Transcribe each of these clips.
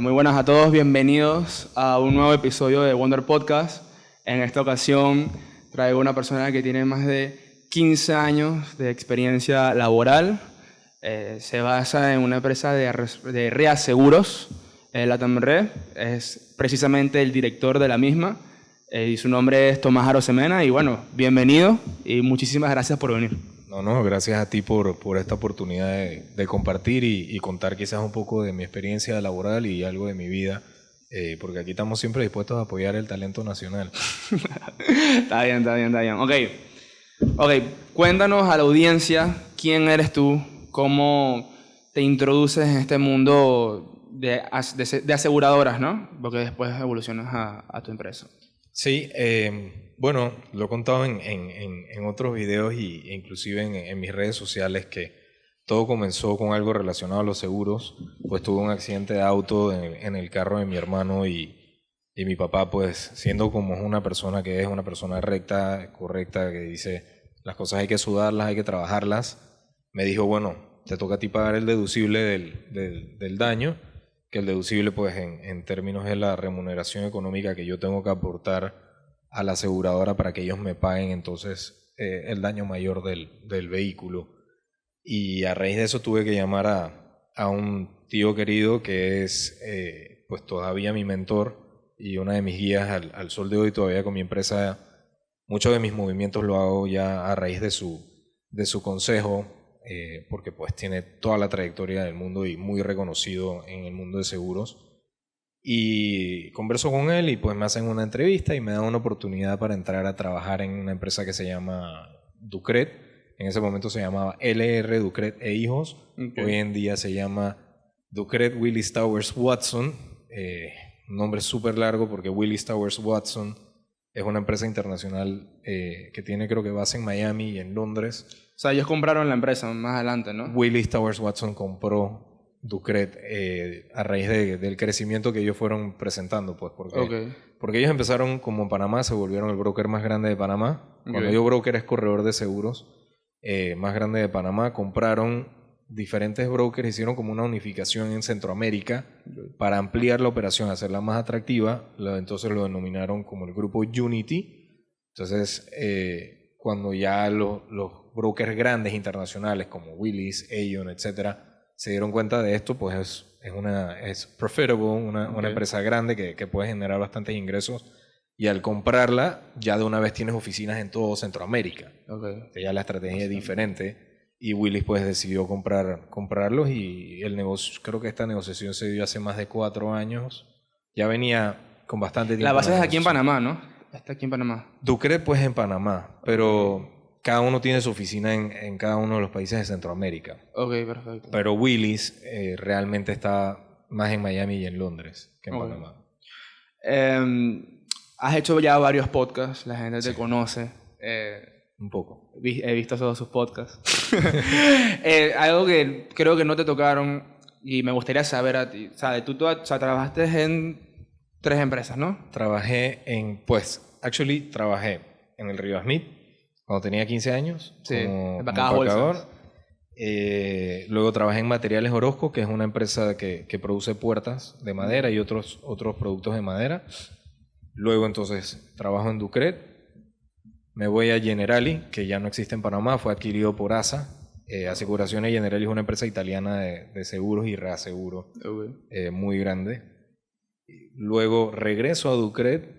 Muy buenas a todos, bienvenidos a un nuevo episodio de Wonder Podcast. En esta ocasión traigo una persona que tiene más de 15 años de experiencia laboral. Se basa en una empresa de reaseguros, Latam Re. Es precisamente el director de la misma y su nombre es Tomás Arosemena. Y bueno, bienvenido y muchísimas gracias por venir. No, gracias a ti por esta oportunidad de compartir y contar quizás un poco de mi experiencia laboral y algo de mi vida, porque aquí estamos siempre dispuestos a apoyar el talento nacional. Está bien. Ok, cuéntanos a la audiencia quién eres tú, cómo te introduces en este mundo de aseguradoras, ¿no? Porque después evolucionas a tu empresa. Sí, bueno, lo he contado en otros videos e inclusive en mis redes sociales que todo comenzó con algo relacionado a los seguros. Pues tuve un accidente de auto en el carro de mi hermano y mi papá, pues siendo como una persona que es una persona recta, correcta, que dice las cosas hay que sudarlas, hay que trabajarlas, me dijo, bueno, te toca a ti pagar el deducible del daño, que el deducible pues en términos es la remuneración económica que yo tengo que aportar a la aseguradora para que ellos me paguen entonces el daño mayor del vehículo. Y a raíz de eso tuve que llamar a un tío querido que es pues todavía mi mentor y una de mis guías al sol de hoy. Todavía con mi empresa muchos de mis movimientos lo hago ya a raíz de su consejo, porque pues tiene toda la trayectoria del mundo y muy reconocido en el mundo de seguros. Y converso con él y pues me hacen una entrevista y me dan una oportunidad para entrar a trabajar en una empresa que se llama Ducret. En ese momento se llamaba LR Ducret e Hijos. Okay. Hoy en día se llama Ducret Willis Towers Watson. Un nombre súper largo porque Willis Towers Watson es una empresa internacional que tiene creo que base en Miami y en Londres. O sea, ellos compraron la empresa más adelante, ¿no? Willis Towers Watson compró Ducret a raíz del crecimiento que ellos fueron presentando, pues, porque ellos empezaron como en Panamá, se volvieron el broker más grande de Panamá. Cuando yo broker es corredor de seguros más grande de Panamá, compraron diferentes brokers, hicieron como una unificación en Centroamérica para ampliar la operación, hacerla más atractiva. Entonces lo denominaron como el grupo Unity. Entonces, cuando ya los brokers grandes internacionales como Willis, Aon, etcétera, se dieron cuenta de esto, pues es profitable, una empresa grande que puede generar bastantes ingresos. Y al comprarla, ya de una vez tienes oficinas en todo Centroamérica. Okay. Ya la estrategia es diferente. Y Willis pues decidió comprarlos y el negocio, creo que esta negociación se dio hace más de 4 años. Ya venía con bastante tiempo. La base es aquí en Panamá, ¿no? Está aquí en Panamá. Ducret pues en Panamá, pero cada uno tiene su oficina en cada uno de los países de Centroamérica. Ok, perfecto. Pero Willis realmente está más en Miami y en Londres que en Panamá. Has hecho ya varios podcasts, la gente te conoce. Un poco. He visto todos sus podcasts. Algo que creo que no te tocaron y me gustaría saber a ti. O sea, tú trabajaste en 3 empresas, ¿no? Trabajé trabajé en el Río Smith cuando tenía 15 años como empacador. Luego trabajé en Materiales Orozco, que es una empresa que produce puertas de madera y otros productos de madera. Luego entonces trabajo en Ducret, me voy a Generali, que ya no existe en Panamá, fue adquirido por ASA. Aseguraciones Generali es una empresa italiana de seguros y reaseguro, muy grande. Luego regreso a Ducret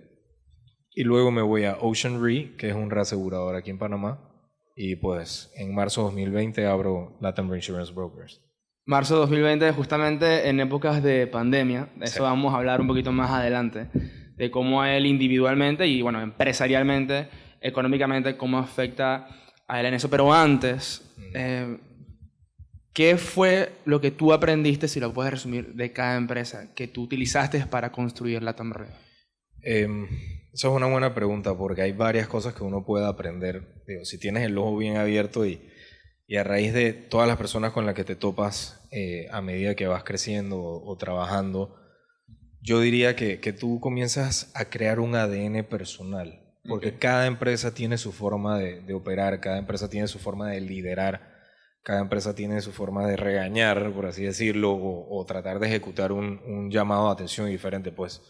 y luego me voy a Ocean Re, que es un reasegurador aquí en Panamá. Y pues en marzo de 2020 abro Latam Reinsurance Brokers. Marzo de 2020, justamente en épocas de pandemia. De eso vamos a hablar un poquito más adelante. De cómo él individualmente y bueno, empresarialmente, económicamente, cómo afecta a él en eso. Pero antes, ¿qué fue lo que tú aprendiste, si lo puedes resumir, de cada empresa que tú utilizaste para construir Latam Re? Eso es una buena pregunta porque hay varias cosas que uno puede aprender. Digo, si tienes el ojo bien abierto y a raíz de todas las personas con las que te topas a medida que vas creciendo o trabajando, yo diría que tú comienzas a crear un ADN personal, porque cada empresa tiene su forma de operar, cada empresa tiene su forma de liderar, cada empresa tiene su forma de regañar, por así decirlo, o tratar de ejecutar un llamado de atención diferente, pues.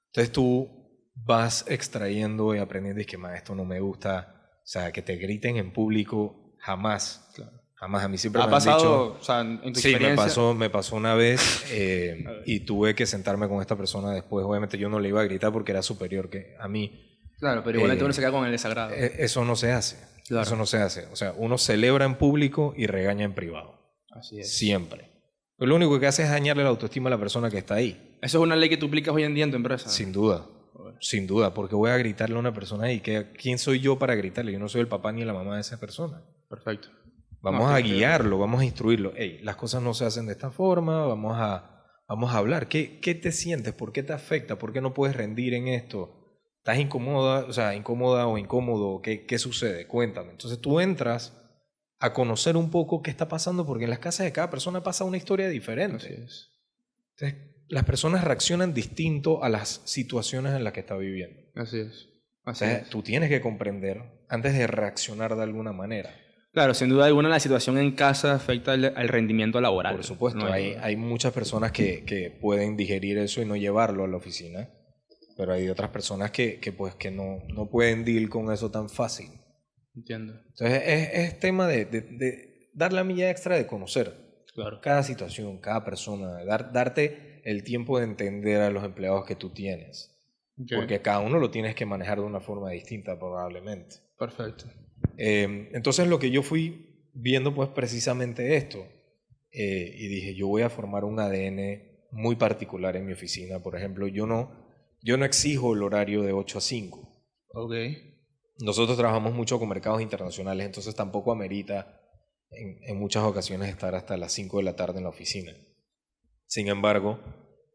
Entonces tú vas extrayendo y aprendiendo y que, más esto no me gusta. O sea, que te griten en público, jamás. Claro. Jamás. A mí siempre ¿Ha me han pasado, dicho... o sea, en tu Sí, experiencia? me pasó una vez y tuve que sentarme con esta persona después. Obviamente yo no le iba a gritar porque era superior que a mí. Claro, pero igualmente uno se queda con el desagrado. Eso no se hace. Claro. Eso no se hace. O sea, uno celebra en público y regaña en privado. Así es. Siempre. Pero lo único que hace es dañarle la autoestima a la persona que está ahí. Eso es una ley que tú aplicas hoy en día en tu empresa. Sin duda. Sin duda. Porque voy a gritarle a una persona ahí. ¿Quién soy yo para gritarle? Yo no soy el papá ni la mamá de esa persona. Perfecto. Vamos a guiarlo, vamos a instruirlo. Hey, las cosas no se hacen de esta forma, vamos a hablar. ¿Qué te sientes? ¿Por qué te afecta? ¿Por qué no puedes rendir en esto? ¿Estás incómoda, incómoda o incómodo? ¿Qué sucede? Cuéntame. Entonces tú entras a conocer un poco qué está pasando, porque en las casas de cada persona pasa una historia diferente. Así es. Entonces, las personas reaccionan distinto a las situaciones en las que está viviendo. Así es. Así Entonces, es. tú tienes que comprender antes de reaccionar de alguna manera. Claro, sin duda alguna la situación en casa afecta al rendimiento laboral. Por supuesto, No hay muchas personas que pueden digerir eso y no llevarlo a la oficina, pero hay otras personas que no pueden deal con eso tan fácil. Entiendo. Entonces es tema de dar la milla extra de conocer Claro. cada situación, cada persona, darte el tiempo de entender a los empleados que tú tienes, Okay. porque cada uno lo tienes que manejar de una forma distinta probablemente. Perfecto. Entonces lo que yo fui viendo pues precisamente esto, y dije yo voy a formar un ADN muy particular en mi oficina. Por ejemplo, yo no exijo el horario de 8 a 5. Ok. Nosotros trabajamos mucho con mercados internacionales, entonces tampoco amerita en muchas ocasiones estar hasta las 5 de la tarde en la oficina. Sin embargo,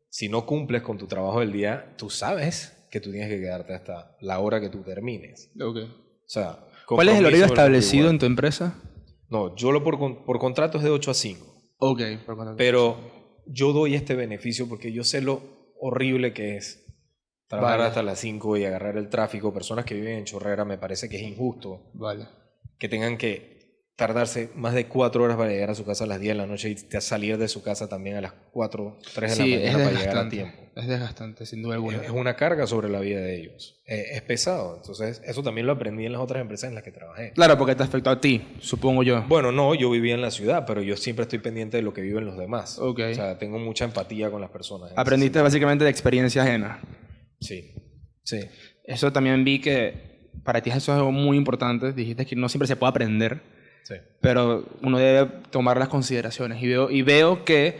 si no cumples con tu trabajo del día, tú sabes que tú tienes que quedarte hasta la hora que tú termines. Ok. O sea, ¿Cuál es el horario compromiso establecido igual. en tu empresa? No, yo por contrato es de 8 a 5. Ok. Pero yo doy este beneficio porque yo sé lo horrible que es trabajar Vale. hasta las 5 y agarrar el tráfico. Personas que viven en Chorrera, me parece que es injusto Vale. que tengan que tardarse más de 4 horas para llegar a su casa a las 10 de la noche y salir de su casa también a las 4, 3 de Sí, la es mañana para llegar a desgastante. tiempo. Es desgastante, sin duda alguna. Es una carga sobre la vida de ellos. Es pesado. Entonces, eso también lo aprendí en las otras empresas en las que trabajé. Claro, porque te afectó a ti, supongo yo. Bueno, no, yo vivía en la ciudad, pero yo siempre estoy pendiente de lo que viven los demás. Ok. O sea, tengo mucha empatía con las personas. Aprendiste básicamente de experiencia ajena. Sí, sí. Eso también vi que para ti eso es algo muy importante. Dijiste que no siempre se puede aprender, Sí. pero uno debe tomar las consideraciones. Y veo que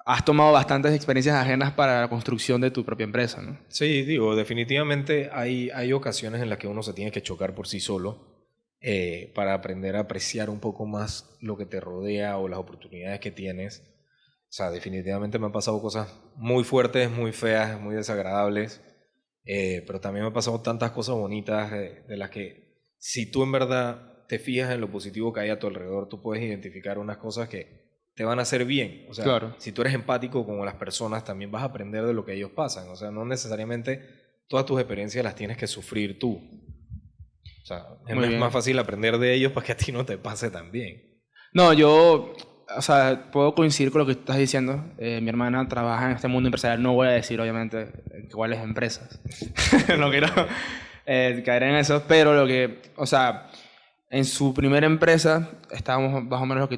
has tomado bastantes experiencias ajenas para la construcción de tu propia empresa, ¿no? Sí, digo, definitivamente hay ocasiones en las que uno se tiene que chocar por sí solo para aprender a apreciar un poco más lo que te rodea o las oportunidades que tienes. O sea, definitivamente me han pasado cosas muy fuertes, muy feas, muy desagradables, pero también me han pasado tantas cosas bonitas de las que si tú en verdad te fijas en lo positivo que hay a tu alrededor, tú puedes identificar unas cosas que te van a hacer bien. O sea, Claro. si tú eres empático con las personas, también vas a aprender de lo que ellos pasan. O sea, no necesariamente todas tus experiencias las tienes que sufrir tú. O sea, Muy es bien. más fácil aprender de ellos para que a ti no te pase también. No, yo, o sea, puedo coincidir con lo que estás diciendo. Mi hermana trabaja en este mundo empresarial. No voy a decir, obviamente, cuáles empresas. No quiero caer en eso. Pero o sea, en su primera empresa estábamos más o menos lo que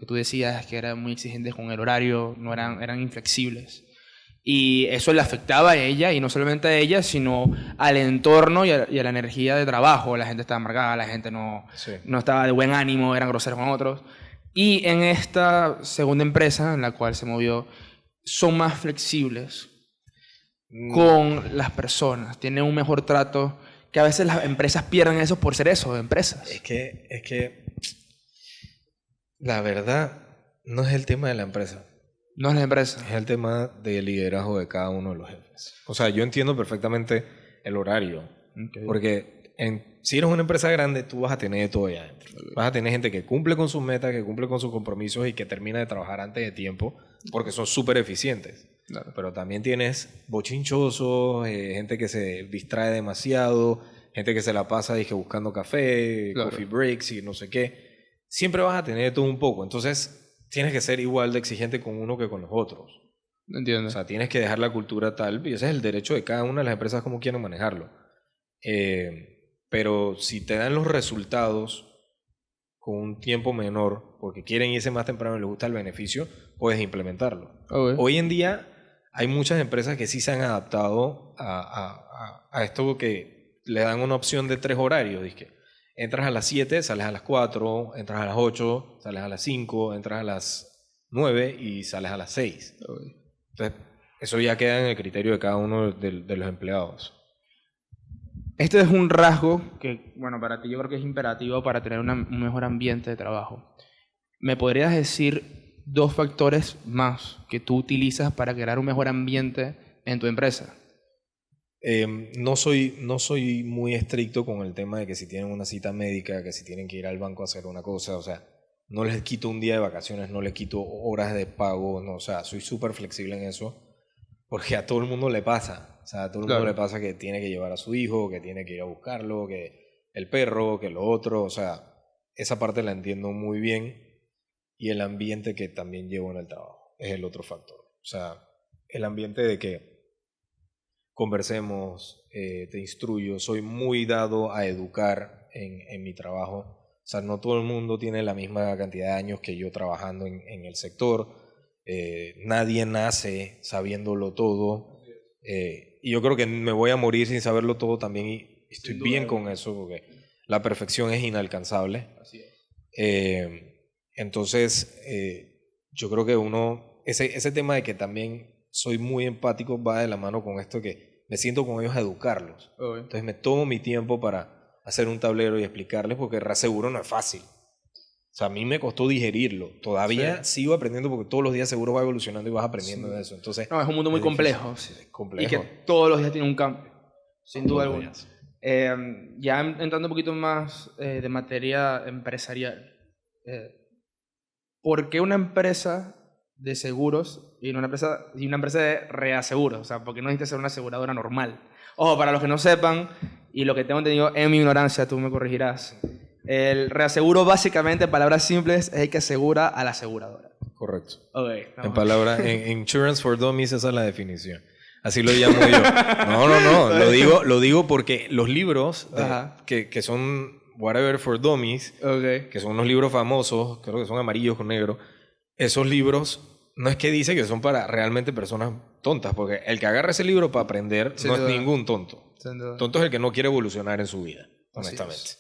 tú decías, que eran muy exigentes con el horario, eran inflexibles. Y eso le afectaba a ella, y no solamente a ella, sino al entorno y a la energía de trabajo. La gente estaba amargada, la gente no estaba de buen ánimo, eran groseros con otros. Y en esta segunda empresa en la cual se movió, son más flexibles con las personas, tienen un mejor trato, que a veces las empresas pierden eso por ser eso, empresas. Es que la verdad no es el tema de la empresa. No es la empresa. Es el tema del liderazgo de cada uno de los jefes. O sea, yo entiendo perfectamente el horario. Okay. Porque si eres una empresa grande, tú vas a tener de todo allá adentro. Vas a tener gente que cumple con sus metas, que cumple con sus compromisos y que termina de trabajar antes de tiempo porque son súper eficientes. Claro. Pero también tienes bochinchosos, gente que se distrae demasiado, gente que se la pasa dije, buscando café, Claro. coffee breaks y no sé qué. siempre vas a tener todo un poco. Entonces, tienes que ser igual de exigente con uno que con los otros. Entiendo. O sea, tienes que dejar la cultura tal, y ese es el derecho de cada una de las empresas cómo quieren manejarlo. Pero si te dan los resultados con un tiempo menor, porque quieren irse más temprano y les gusta el beneficio, puedes implementarlo. Okay. Hoy en día hay muchas empresas que sí se han adaptado a esto, que le dan una opción de 3 horarios. Dizque, entras a las 7, sales a las 4, entras a las 8, sales a las 5, entras a las 9 y sales a las 6. Okay. Entonces, eso ya queda en el criterio de cada uno de los empleados. Este es un rasgo que, bueno, para ti yo creo que es imperativo para tener un mejor ambiente de trabajo. ¿Me podrías decir 2 factores más que tú utilizas para crear un mejor ambiente en tu empresa? No soy muy estricto con el tema de que si tienen una cita médica, que si tienen que ir al banco a hacer una cosa, o sea, no les quito un día de vacaciones, no les quito horas de pago, no, o sea, soy súper flexible en eso, porque a todo el mundo le pasa, o sea, a todo el mundo le pasa que tiene que llevar a su hijo, que tiene que ir a buscarlo, que el perro, que lo otro, o sea, esa parte la entiendo muy bien, y el ambiente que también llevo en el trabajo es el otro factor, o sea, el ambiente de que conversemos, te instruyo, soy muy dado a educar en mi trabajo. O sea, no todo el mundo tiene la misma cantidad de años que yo trabajando en el sector. Nadie nace sabiéndolo todo. Y yo creo que me voy a morir sin saberlo todo también, y estoy bien con eso, porque la perfección es inalcanzable. Así es. Entonces, yo creo que ese tema de que también soy muy empático va de la mano con esto, que me siento con ellos a educarlos. Okay. Entonces me tomo mi tiempo para hacer un tablero y explicarles, porque reaseguro no es fácil. O sea, a mí me costó digerirlo. Todavía sigo aprendiendo, porque todos los días seguro va evolucionando y vas aprendiendo de eso. Entonces, no, es un mundo muy complejo. Es complejo. Y que todos los días tiene un cambio, sin duda Todos alguna. los Ya entrando un poquito más de materia empresarial. ¿Por qué una empresa de seguros y una empresa de reaseguros? O sea, ¿por qué no necesitas ser una aseguradora normal? Ojo, para los que no sepan, y lo que tengo entendido en mi ignorancia, tú me corregirás. El reaseguro, básicamente, en palabras simples, es el que asegura a la aseguradora. Correcto. Okay, En Insurance for Dummies, esa es la definición. Así lo llamo yo. No. Lo digo porque los libros que son Whatever for Dummies, que son unos libros famosos, creo que son amarillos con negro, esos libros no es que dice que son para realmente personas tontas, porque el que agarra ese libro para aprender no es ningún tonto. Tonto es el que no quiere evolucionar en su vida, honestamente.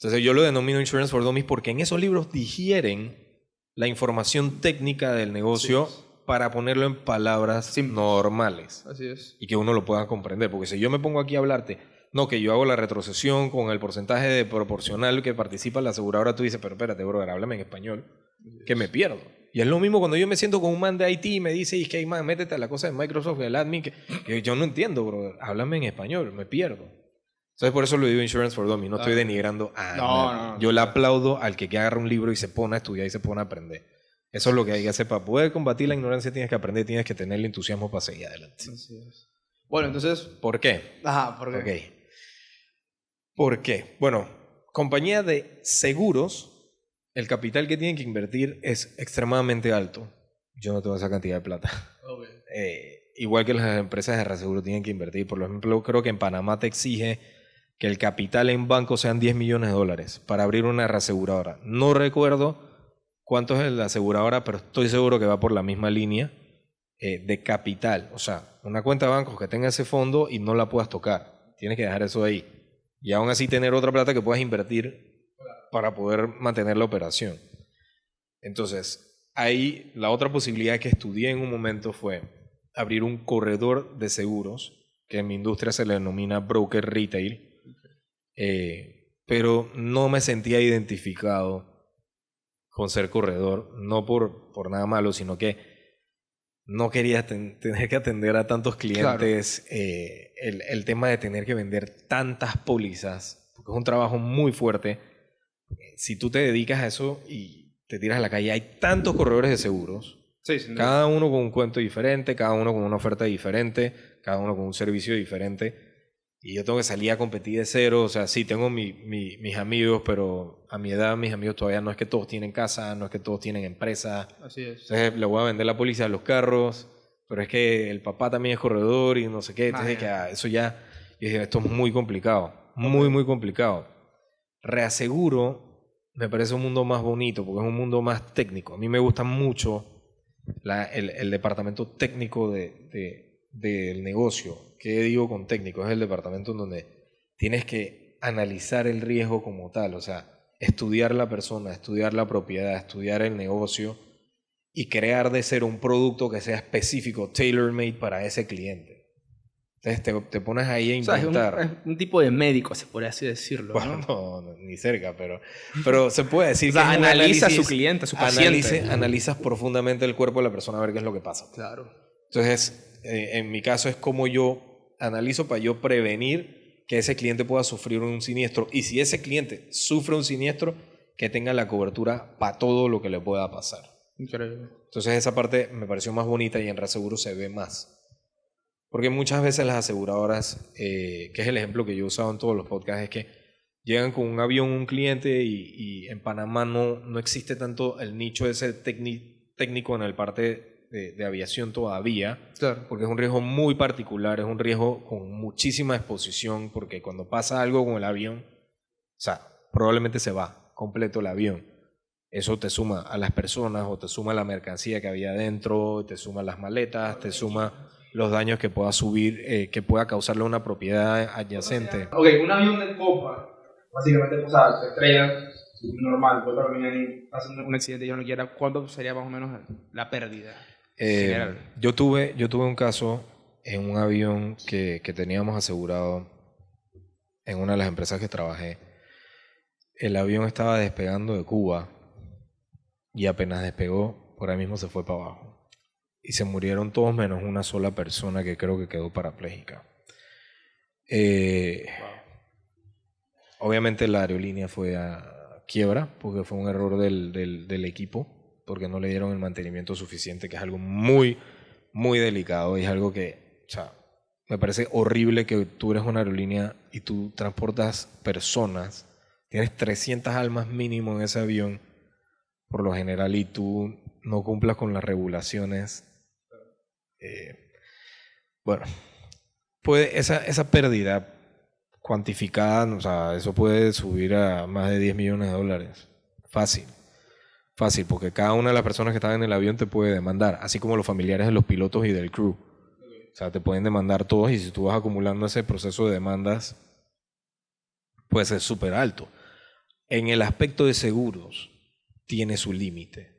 Entonces yo lo denomino Insurance for Dummies, porque en esos libros digieren la información técnica del negocio para ponerlo en palabras normales. Así es. Y que uno lo pueda comprender. Porque si yo me pongo aquí a hablarte, no, que yo hago la retrocesión con el porcentaje de proporcional que participa la aseguradora, tú dices, pero espérate, brother, háblame en español, que me pierdo. Y es lo mismo cuando yo me siento con un man de IT y me dice, y que man, métete a la cosa de Microsoft, el admin, que yo no entiendo, brother, háblame en español, me pierdo. Entonces por eso lo digo Insurance for Dummies, no estoy denigrando a nadie. No. Yo le aplaudo al que agarra un libro y se pone a estudiar y se pone a aprender. Eso es lo que hay que hacer. Para poder combatir la ignorancia tienes que aprender, tienes que tener el entusiasmo para seguir adelante. Así es. Bueno, entonces... ¿Por qué? ¿Por qué? Okay. ¿Por qué? Bueno, compañía de seguros, el capital que tienen que invertir es extremadamente alto. Yo no tengo esa cantidad de plata. Igual que las empresas de reaseguro tienen que invertir. Por ejemplo, creo que en Panamá te exige que el capital en banco sean $10 millones para abrir una reaseguradora. No recuerdo cuánto es la aseguradora, pero estoy seguro que va por la misma línea de capital. O sea, una cuenta de bancos que tenga ese fondo y no la puedas tocar. Tienes que dejar eso ahí. Y aún así tener otra plata que puedas invertir para poder mantener la operación. Entonces, ahí la otra posibilidad que estudié en un momento fue abrir un corredor de seguros, que en mi industria se le denomina broker retail, pero no me sentía identificado con ser corredor, no por nada malo, sino que no quería tener que atender a tantos clientes, el tema de tener que vender tantas pólizas, porque es un trabajo muy fuerte. Si tú te dedicas a eso y te tiras a la calle, hay tantos corredores de seguros, cada uno con un cuento diferente, cada uno con una oferta diferente, cada uno con un servicio diferente. y yo tengo que salir a competir de cero. O sea, sí, tengo mis amigos, pero a mi edad mis amigos todavía no es que todos tienen casa, no es que todos tienen empresa. Así es. Entonces le voy a vender la póliza a los carros, pero es que el papá también es corredor y no sé qué. Entonces eso ya, yo dije, esto es muy complicado, muy complicado. Reaseguro me parece un mundo más bonito porque es un mundo más técnico. A mí me gusta mucho el departamento técnico del negocio. ¿Qué digo con técnico? Es el departamento en donde tienes que analizar el riesgo como tal, o sea, estudiar la persona, estudiar la propiedad, estudiar el negocio y crear de cero un producto que sea específico, tailor-made para ese cliente. Entonces te pones ahí a inventar. O sea, es un tipo de médico, se podría así decirlo. Bueno, no, ni cerca, pero se puede decir o sea, que es analiza a su cliente, a su paciente. Analizas profundamente el cuerpo de la persona a ver qué es lo que pasa. Claro. Entonces, en mi caso es como yo analizo para yo prevenir que ese cliente pueda sufrir un siniestro. Y si ese cliente sufre un siniestro, que tenga la cobertura para todo lo que le pueda pasar. Increíble. Entonces esa parte me pareció más bonita y en Reaseguro se ve más. Porque muchas veces las aseguradoras, que es el ejemplo que yo he usado en todos los podcasts, es que llegan con un avión un cliente y en Panamá no existe tanto el nicho ese técnico en el parte de aviación todavía. Claro. Porque es un riesgo muy particular, es un riesgo con muchísima exposición, porque cuando pasa algo con el avión, o sea, probablemente se va completo el avión. Eso te suma a las personas o te suma a la mercancía que había adentro, te suma las maletas, te suma los daños que pueda subir, que pueda causarle a una propiedad adyacente. Ok, un avión de copa, básicamente, o sea, se estrella, normal, puede también pasa un accidente y yo no quiera, ¿cuánto sería más o menos la pérdida general? Yo tuve un caso en un avión que teníamos asegurado en una de las empresas que trabajé. El avión estaba despegando de Cuba y apenas despegó, por ahí mismo se fue para abajo. Y se murieron todos menos una sola persona que creo que quedó parapléjica. Obviamente la aerolínea fue a quiebra porque fue un error del equipo, porque no le dieron el mantenimiento suficiente, que es algo muy, muy delicado y es algo que, o sea, me parece horrible que tú eres una aerolínea y tú transportas personas, tienes 300 almas mínimo en ese avión, por lo general, y tú no cumplas con las regulaciones. Bueno, esa pérdida cuantificada, o sea, eso puede subir a más de $10 millones. Fácil, porque cada una de las personas que están en el avión te puede demandar, así como los familiares de los pilotos y del crew. O sea, te pueden demandar todos y si tú vas acumulando ese proceso de demandas, puede ser súper alto. En el aspecto de seguros, tiene su límite.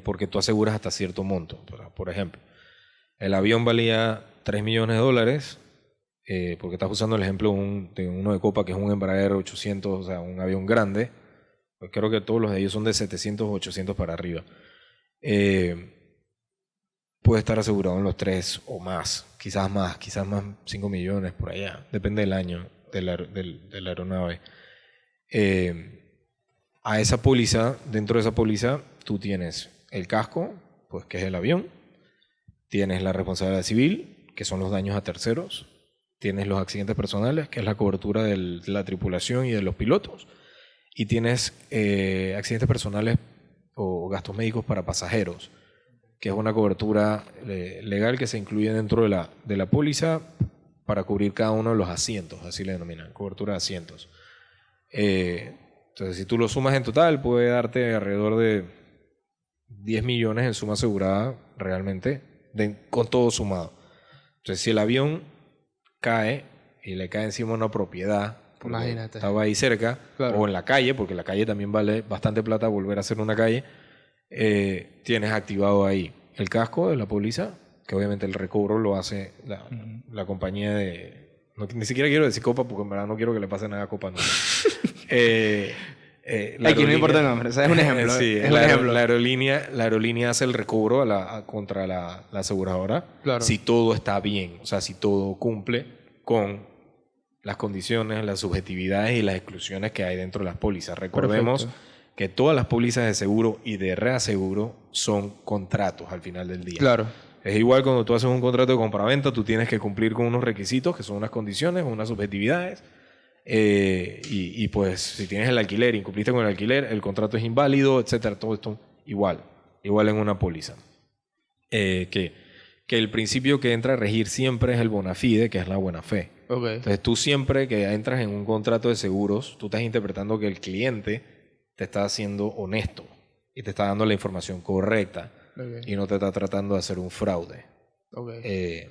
Porque tú aseguras hasta cierto monto. Por ejemplo, el avión valía $3 millones, porque estás usando el ejemplo de uno de Copa, que es un Embraer 800, o sea, un avión grande. Pues creo que todos los de ellos son de 700 o 800 para arriba. Puede estar asegurado en los 3 o más, quizás más 5 millones por allá, depende del año de la aeronave. A esa póliza, dentro de esa póliza, tú tienes el casco, pues que es el avión, tienes la responsabilidad civil, que son los daños a terceros, tienes los accidentes personales, que es la cobertura de la tripulación y de los pilotos, y tienes accidentes personales o gastos médicos para pasajeros, que es una cobertura legal que se incluye dentro de la póliza para cubrir cada uno de los asientos, así le denominan, cobertura de asientos. Entonces, si tú lo sumas en total, puede darte alrededor de 10 millones en suma asegurada realmente, con todo sumado. Entonces, si el avión cae y le cae encima una propiedad, imagínate, estaba ahí cerca, claro, o en la calle, porque la calle también vale bastante plata volver a hacer una calle, tienes activado ahí el casco de la póliza, que obviamente el recobro lo hace la compañía de... ni siquiera quiero decir Copa, porque en verdad no quiero que le pase nada a Copa. No. Aquí no importa el nombre, es un ejemplo. Sí, es un ejemplo. La aerolínea hace el recobro contra la aseguradora, claro, si todo está bien, o sea, si todo cumple con las condiciones, las subjetividades y las exclusiones que hay dentro de las pólizas. Recordemos, perfecto, que todas las pólizas de seguro y de reaseguro son contratos al final del día. Claro. Es igual cuando tú haces un contrato de compraventa, tú tienes que cumplir con unos requisitos, que son unas condiciones, unas subjetividades. Y pues si tienes el alquiler, incumpliste con el alquiler, el contrato es inválido, etcétera. Todo esto igual en una póliza. Que el principio que entra a regir siempre es el bona fide, que es la buena fe. Okay. Entonces tú siempre que entras en un contrato de seguros, tú estás interpretando que el cliente te está siendo honesto y te está dando la información correcta y no te está tratando de hacer un fraude. Me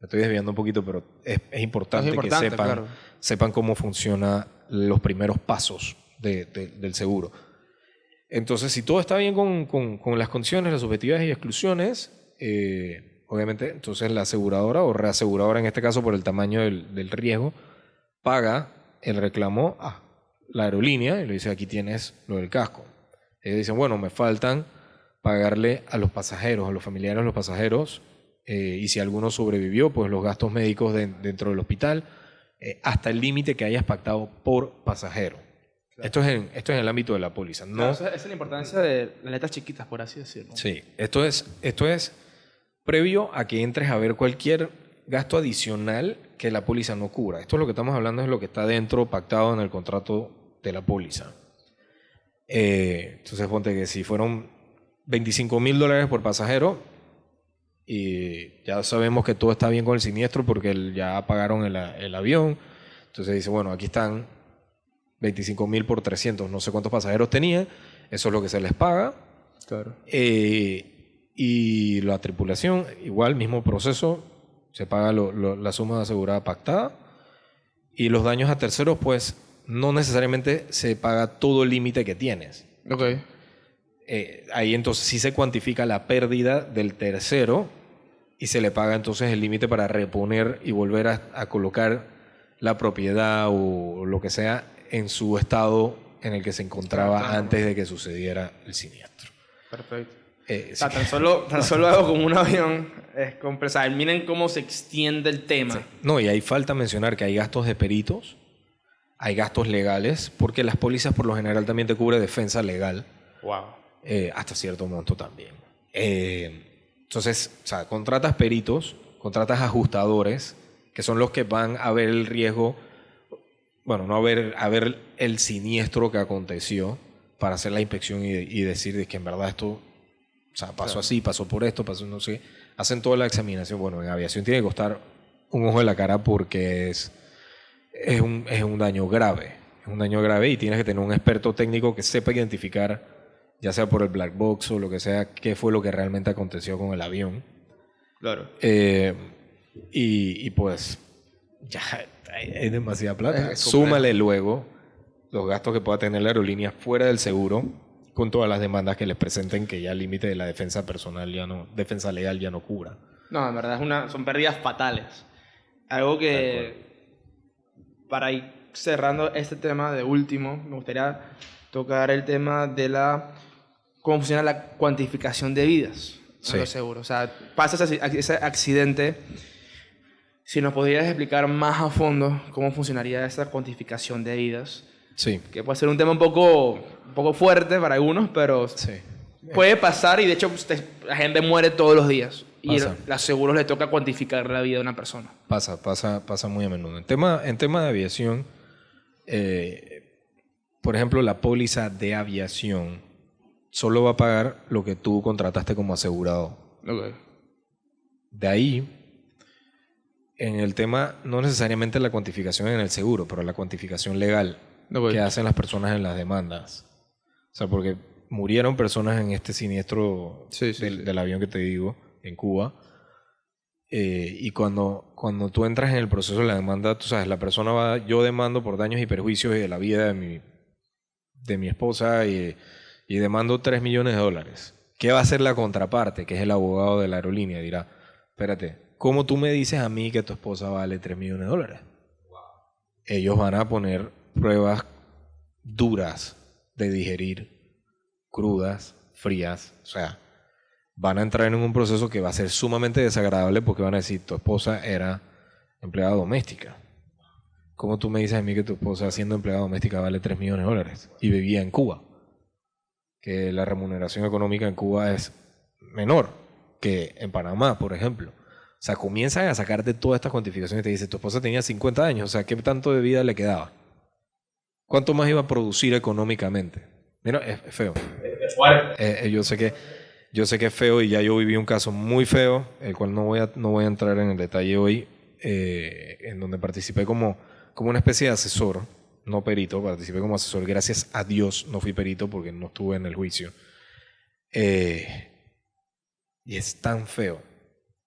estoy desviando un poquito, pero es importante que sepan cómo funcionan los primeros pasos del seguro. Entonces, si todo está bien con las condiciones, las subjetividades y exclusiones, obviamente, entonces la aseguradora o reaseguradora, en este caso por el tamaño del riesgo, paga el reclamo a la aerolínea y le dice, aquí tienes lo del casco. Ellos dicen, bueno, me faltan pagarle a los pasajeros, a los familiares de los pasajeros, y si alguno sobrevivió, pues los gastos médicos dentro del hospital, hasta el límite que hayas pactado por pasajero. Claro. Esto es en el ámbito de la póliza. No, esa es la importancia de las letras chiquitas, por así decirlo. Sí, esto es previo a que entres a ver cualquier gasto adicional que la póliza no cubra. Esto es lo que estamos hablando, es lo que está dentro, pactado en el contrato de la póliza. Entonces ponte que si fueron $25,000 por pasajero y ya sabemos que todo está bien con el siniestro porque ya pagaron el avión, entonces dice, bueno, aquí están 25,000 por 300, no sé cuántos pasajeros tenían, eso es lo que se les paga. Claro. Y la tripulación, igual, mismo proceso, se paga la suma asegurada pactada. Y los daños a terceros, pues, no necesariamente se paga todo el límite que tienes. Okay. Ahí entonces sí se cuantifica la pérdida del tercero y se le paga entonces el límite para reponer y volver a colocar la propiedad o lo que sea en su estado en el que se encontraba antes de que sucediera el siniestro. Perfecto. Sí. Tan solo algo como un avión es complejo. Miren cómo se extiende el tema. Sí. No, y ahí falta mencionar que hay gastos de peritos, hay gastos legales, porque las pólizas por lo general también te cubre defensa legal. Wow. Hasta cierto monto también. Entonces, o sea, contratas peritos, contratas ajustadores, que son los que van a ver el riesgo, bueno, no a ver el siniestro que aconteció para hacer la inspección y decir de que en verdad esto, o sea, pasó así, pasó por esto, pasó no sé. Hacen toda la examinación. Bueno, en aviación tiene que costar un ojo de la cara porque es un daño grave. Es un daño grave y tienes que tener un experto técnico que sepa identificar, ya sea por el black box o lo que sea, qué fue lo que realmente aconteció con el avión. Claro. Y pues ya hay demasiada plata. Súmale luego los gastos que pueda tener la aerolínea fuera del seguro con todas las demandas que les presenten, que ya el límite de la defensa personal defensa legal ya no cubra. No, en verdad son pérdidas fatales. Algo que, para ir cerrando este tema de último, me gustaría tocar el tema de cómo funciona la cuantificación de vidas en los seguros. O sea, pasa ese accidente. Si nos podrías explicar más a fondo cómo funcionaría esa cuantificación de vidas. Sí. Que puede ser un tema un poco fuerte para algunos, pero puede pasar y de hecho la gente muere todos los días. Y a los seguros les toca cuantificar la vida de una persona. Pasa muy a menudo. En tema de aviación, por ejemplo, la póliza de aviación solo va a pagar lo que tú contrataste como asegurado. Okay. De ahí, en el tema, no necesariamente la cuantificación en el seguro, pero la cuantificación legal que hacen las personas en las demandas. O sea, porque murieron personas en este siniestro del avión que te digo, en Cuba. Y cuando tú entras en el proceso de la demanda, tú sabes, la persona va, yo demando por daños y perjuicios de la vida de mi esposa y demando $3 millones. ¿Qué va a hacer la contraparte, que es el abogado de la aerolínea? Dirá, espérate, ¿cómo tú me dices a mí que tu esposa vale $3 millones? Wow. Ellos van a poner pruebas duras de digerir, crudas, frías, o sea, van a entrar en un proceso que va a ser sumamente desagradable porque van a decir, tu esposa era empleada doméstica. ¿Cómo tú me dices a mí que tu esposa siendo empleada doméstica vale $3 millones y vivía en Cuba? Que la remuneración económica en Cuba es menor que en Panamá, por ejemplo. O sea, comienzan a sacarte todas estas cuantificaciones y te dicen, tu esposa tenía 50 años, o sea, ¿qué tanto de vida le quedaba? ¿Cuánto más iba a producir económicamente? Mira, es feo. Es fuerte. Yo sé que es feo y ya yo viví un caso muy feo, el cual no voy a entrar en el detalle hoy, en donde participé como una especie de asesor, no perito, participé como asesor. Gracias a Dios no fui perito porque no estuve en el juicio. Y es tan feo.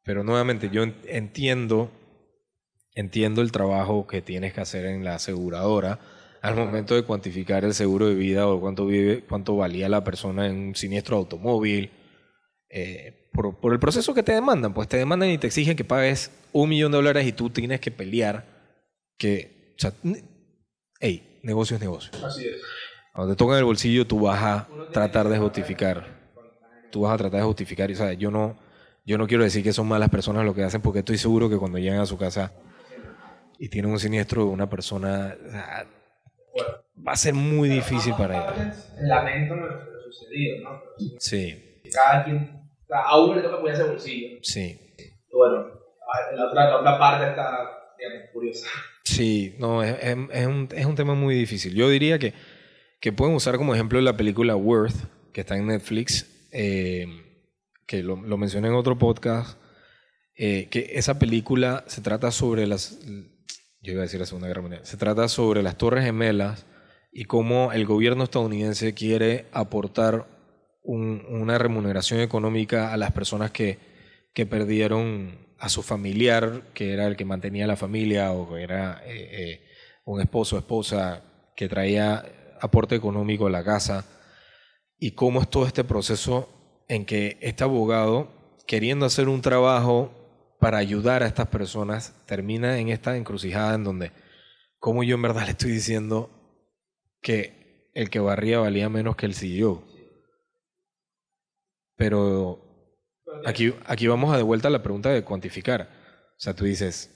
Pero nuevamente yo entiendo el trabajo que tienes que hacer en la aseguradora al momento de cuantificar el seguro de vida o cuánto valía la persona en un siniestro automóvil. Por el proceso que te demandan, pues te demandan y te exigen que pagues $1 millón y tú tienes que pelear que, o sea, negocio es negocio. Así es. Cuando te tocan el bolsillo, tú vas a tratar de justificar. Tú vas a tratar de justificar. O sea, yo no quiero decir que son malas personas lo que hacen, porque estoy seguro que cuando llegan a su casa y tienen un siniestro de una persona, o sea, va a ser muy difícil para ellos. Lamento lo sucedido, ¿no? Sí. Cada quien, a uno le toca cuidar ese bolsillo. Sí. Bueno, la otra parte está, digamos, curiosa. Sí, no, es un tema muy difícil. Yo diría que pueden usar como ejemplo la película Worth, que está en Netflix, que lo mencioné en otro podcast, que esa película se trata sobre yo iba a decir la Segunda Guerra Mundial, se trata sobre las Torres Gemelas y cómo el gobierno estadounidense quiere aportar una remuneración económica a las personas que perdieron a su familiar, que era el que mantenía la familia, o que era un esposo o esposa que traía aporte económico a la casa, y cómo es todo este proceso en que este abogado, queriendo hacer un trabajo para ayudar a estas personas, termina en esta encrucijada en donde, como yo en verdad le estoy diciendo que el que barría valía menos que el CEO. Pero aquí vamos a de vuelta a la pregunta de cuantificar. O sea, tú dices,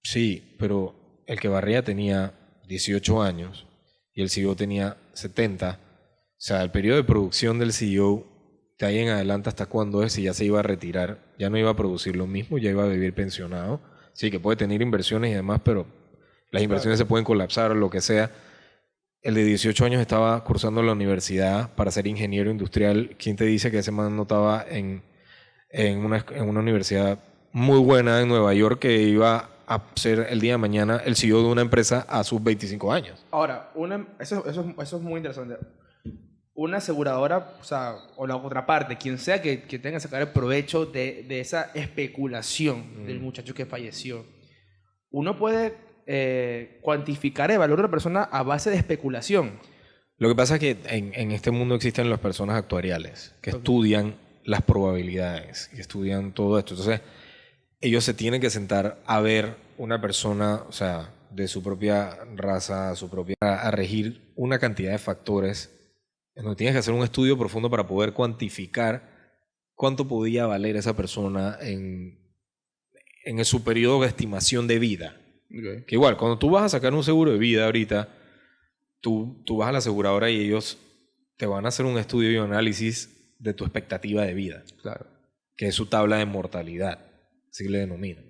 sí, pero el que barría tenía 18 años y el CEO tenía 70. O sea, el periodo de producción del CEO de ahí en adelante hasta cuándo es, si ya se iba a retirar, ya no iba a producir lo mismo, ya iba a vivir pensionado. Sí, que puede tener inversiones y demás, pero las inversiones se pueden colapsar o lo que sea. El de 18 años estaba cursando la universidad para ser ingeniero industrial. ¿Quién te dice que ese man no estaba en una universidad muy buena en Nueva York, que iba a ser el día de mañana el CEO de una empresa a sus 25 años? Ahora, eso es muy interesante. Una aseguradora, o sea, o la otra parte, quien sea que tenga que sacar el provecho de esa especulación del muchacho que falleció, uno puede cuantificar el valor de la persona a base de especulación. Lo que pasa es que en este mundo existen las personas actuariales que estudian las probabilidades, que estudian todo esto. Entonces, ellos se tienen que sentar a ver una persona, o sea, de su propia raza, a regir una cantidad de factores, en donde tienes que hacer un estudio profundo para poder cuantificar cuánto podía valer esa persona en su periodo de estimación de vida. Okay. Que igual, cuando tú vas a sacar un seguro de vida ahorita, tú vas a la aseguradora y ellos te van a hacer un estudio y un análisis de tu expectativa de vida. Claro. Que es su tabla de mortalidad, así le denominan.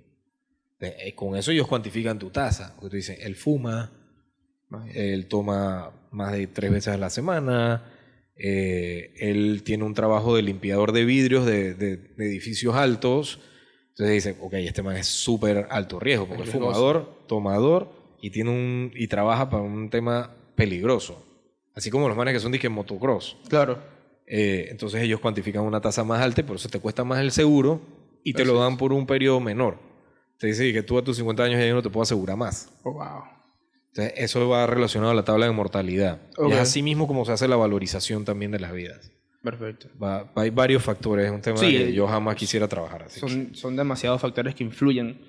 Con eso ellos cuantifican tu tasa. Porque tú dices, él fuma, él toma más de 3 veces a la semana, él tiene un trabajo de limpiador de vidrios de edificios altos. Entonces dicen, ok, este man es súper alto riesgo, porque es fumador, tomador y trabaja para un tema peligroso. Así como los manes que son disque motocross. Claro. Entonces ellos cuantifican una tasa más alta y por eso te cuesta más el seguro y te lo dan por un periodo menor. Te dice que tú a tus 50 años ya no te puedo asegurar más. Oh, wow. Entonces eso va relacionado a la tabla de mortalidad. Okay. Y es así mismo como se hace la valorización también de las vidas. Perfecto. Hay varios factores, es un tema que yo jamás quisiera trabajar así. Son demasiados factores que influyen,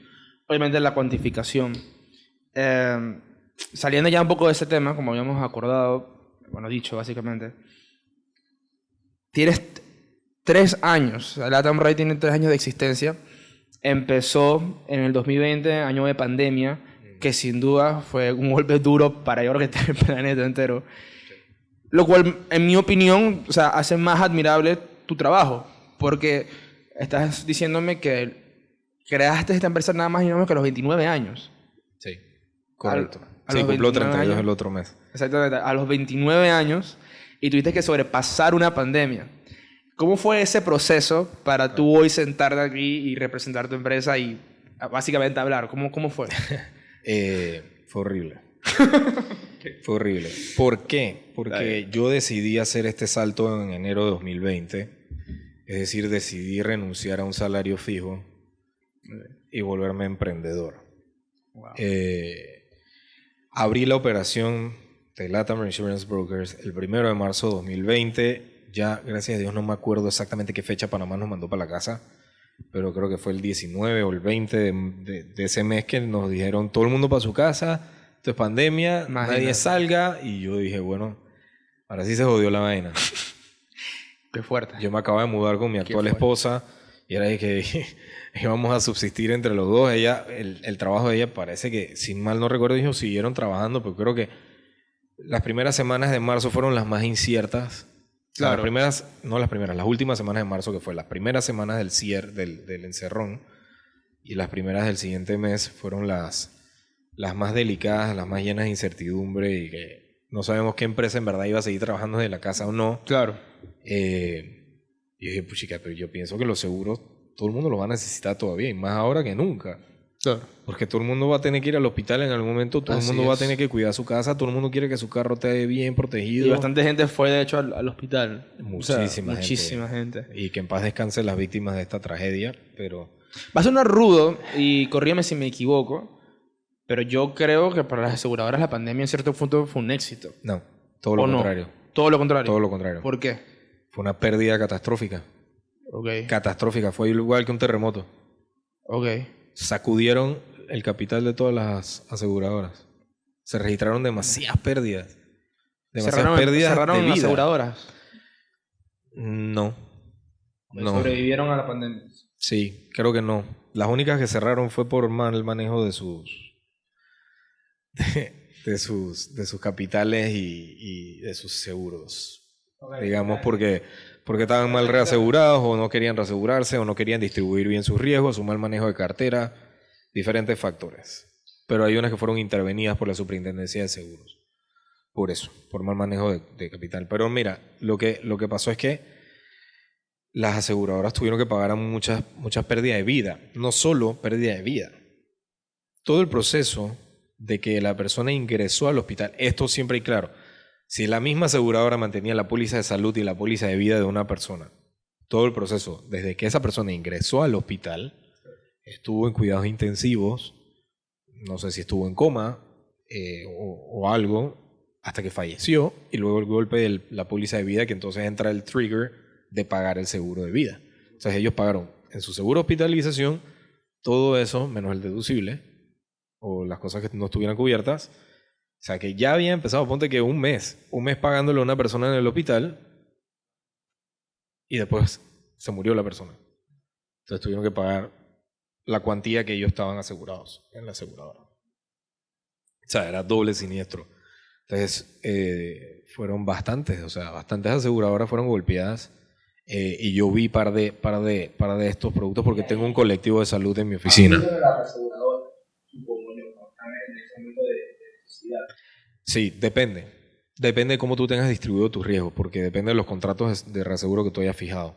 obviamente, en la cuantificación. Saliendo ya un poco de ese tema, como habíamos acordado, dicho básicamente, tienes 3 años, Latam Ray tiene 3 años de existencia, empezó en el 2020, año de pandemia, que sin duda fue un golpe duro para yo creo que el planeta entero. Lo cual, en mi opinión, hace más admirable tu trabajo. Porque estás diciéndome que creaste esta empresa nada más y nada menos que a los 29 años. Sí, correcto. A Sí, los cumplo 29 32 años. el otro mes. Exactamente, a los 29 años y tuviste que sobrepasar una pandemia. ¿Cómo fue ese proceso para tú hoy sentarte aquí y representar tu empresa y básicamente hablar? ¿Cómo fue? Fue horrible. Fue horrible. ¿Por qué? Porque yo decidí hacer este salto en enero de 2020. Es decir, decidí renunciar a un salario fijo y volverme emprendedor. Wow. Abrí la operación de LATAM Insurance Brokers el 1 de marzo de 2020. Ya, gracias a Dios, no me acuerdo exactamente qué fecha Panamá nos mandó para la casa, pero creo que fue el 19 o el 20 de ese mes que nos dijeron todo el mundo para su casa, esto es pandemia, Imagínate. nadie salga. Y yo dije, bueno, ahora sí se jodió la vaina. Qué fuerte. Yo me acabo de mudar con mi actual esposa y era de que íbamos a subsistir entre los dos. Ella, el trabajo de ella parece que, si mal no recuerdo, ellos siguieron trabajando, pero creo que las primeras semanas de marzo fueron las más inciertas. Claro. Las últimas semanas de marzo, que fue las primeras semanas del cierre, del encerrón, y las primeras del siguiente mes fueron las más delicadas, las más llenas de incertidumbre y que no sabemos qué empresa en verdad iba a seguir trabajando desde la casa o no. Claro. Y yo dije, puchica, pero yo pienso que los seguros todo el mundo los va a necesitar todavía, y más ahora que nunca. Claro. Porque todo el mundo va a tener que ir al hospital en algún momento, todo el mundo va a tener que cuidar su casa, todo el mundo quiere que su carro esté bien protegido. Y bastante gente fue, de hecho, al hospital. Muchísima gente. Y que en paz descansen las víctimas de esta tragedia, pero... Va a sonar rudo, y corrígeme si me equivoco, pero yo creo que para las aseguradoras la pandemia en cierto punto fue un éxito. No, todo lo contrario. Todo lo contrario. Todo lo contrario. ¿Por qué? Fue una pérdida catastrófica. Ok. Catastrófica, fue igual que un terremoto. Ok. Sacudieron el capital de todas las aseguradoras. Se registraron demasiadas pérdidas. Demasiadas pérdidas ¿Cerraron de vida. aseguradoras? No. No. ¿Sobrevivieron a la pandemia? Sí, creo que no. Las únicas que cerraron fue por mal manejo de sus capitales y de sus seguros. Okay. Digamos porque estaban mal reasegurados o no querían reasegurarse o no querían distribuir bien sus riesgos, su mal manejo de cartera, diferentes factores. Pero hay unas que fueron intervenidas por la Superintendencia de Seguros. Por eso, por mal manejo de capital. Pero mira, lo que pasó es que las aseguradoras tuvieron que pagar muchas pérdidas de vida. No solo pérdida de vida. Todo el proceso de que la persona ingresó al hospital, esto siempre hay claro. Si la misma aseguradora mantenía la póliza de salud y la póliza de vida de una persona, todo el proceso, desde que esa persona ingresó al hospital, estuvo en cuidados intensivos, no sé si estuvo en coma o algo, hasta que falleció, y luego el golpe de la póliza de vida, que entonces entra el trigger de pagar el seguro de vida. Entonces ellos pagaron en su seguro de hospitalización todo eso, menos el deducible, o las cosas que no estuvieran cubiertas. O sea, que ya había empezado, ponte que un mes pagándole a una persona en el hospital y después se murió la persona. Entonces tuvieron que pagar la cuantía que ellos estaban asegurados en la aseguradora. O sea, era doble siniestro. Entonces, fueron bastantes aseguradoras fueron golpeadas y yo vi par de estos productos porque tengo un colectivo de salud en mi oficina. Sí, depende. Depende de cómo tú tengas distribuido tus riesgos, porque depende de los contratos de reaseguro que tú hayas fijado. O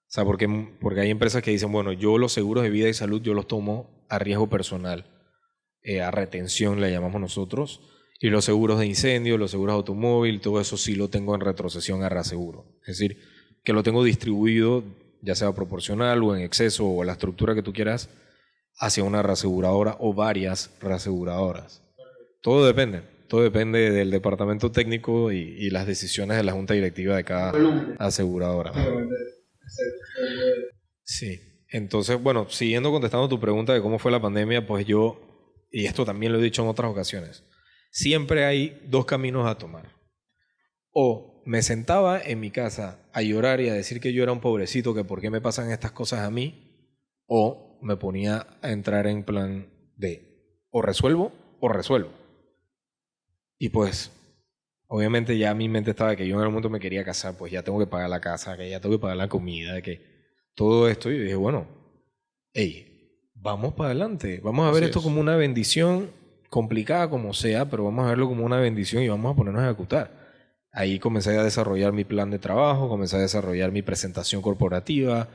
sea, porque hay empresas que dicen, bueno, yo los seguros de vida y salud yo los tomo a riesgo personal, a retención le llamamos nosotros, y los seguros de incendio, los seguros de automóvil, todo eso sí lo tengo en retrocesión a reaseguro. Es decir, que lo tengo distribuido, ya sea proporcional o en exceso o la estructura que tú quieras, hacia una reaseguradora o varias reaseguradoras. Todo depende del departamento técnico y las decisiones de la junta directiva de cada aseguradora. Sí, entonces, bueno, siguiendo contestando tu pregunta de cómo fue la pandemia, pues yo, y esto también lo he dicho en otras ocasiones, siempre hay dos caminos a tomar. O me sentaba en mi casa a llorar y a decir que yo era un pobrecito, que por qué me pasan estas cosas a mí, o me ponía a entrar en plan de o resuelvo. Y pues, obviamente ya mi mente estaba que yo en algún momento me quería casar, pues ya tengo que pagar la casa, que ya tengo que pagar la comida, que todo esto y dije, bueno, hey, vamos para adelante. Vamos a ver Así esto es. como una bendición, complicada como sea, pero vamos a verlo como una bendición y vamos a ponernos a ejecutar. Ahí comencé a desarrollar mi plan de trabajo, comencé a desarrollar mi presentación corporativa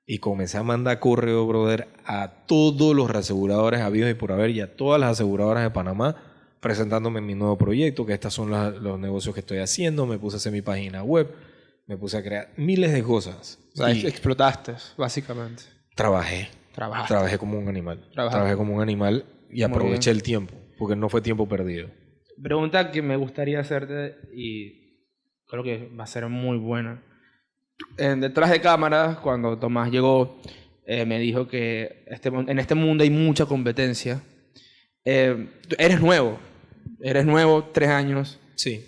y comencé a mandar correo, brother, a todos los reaseguradores habidos y por haber y a todas las aseguradoras de Panamá presentándome mi nuevo proyecto, que estos son los negocios que estoy haciendo. Me puse a hacer mi página web, me puse a crear miles de cosas. O sea, Y explotaste, básicamente. trabajé Trabajaste. como un animal. Trabajaste. Trabajé como un animal y Muy aproveché bien. el tiempo, porque no fue tiempo perdido. Pregunta que me gustaría hacerte y creo que va a ser muy buena. Detrás de cámaras, cuando Tomás llegó, me dijo que en este mundo hay mucha competencia. Tú eres nuevo, 3 años. Sí.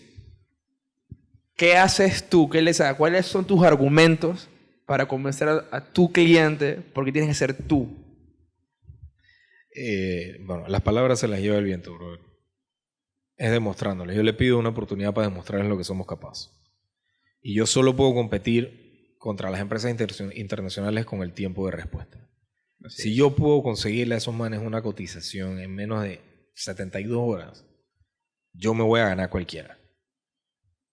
¿Qué haces tú? ¿Cuáles son tus argumentos para convencer a tu cliente? Porque tienes que ser tú. Bueno, las palabras se las lleva el viento, brother. Es demostrándoles. Yo le pido una oportunidad para demostrarles lo que somos capaces. Y yo solo puedo competir contra las empresas internacionales con el tiempo de respuesta. Si yo puedo conseguirle a esos manes una cotización en menos de 72 horas, yo me voy a ganar cualquiera.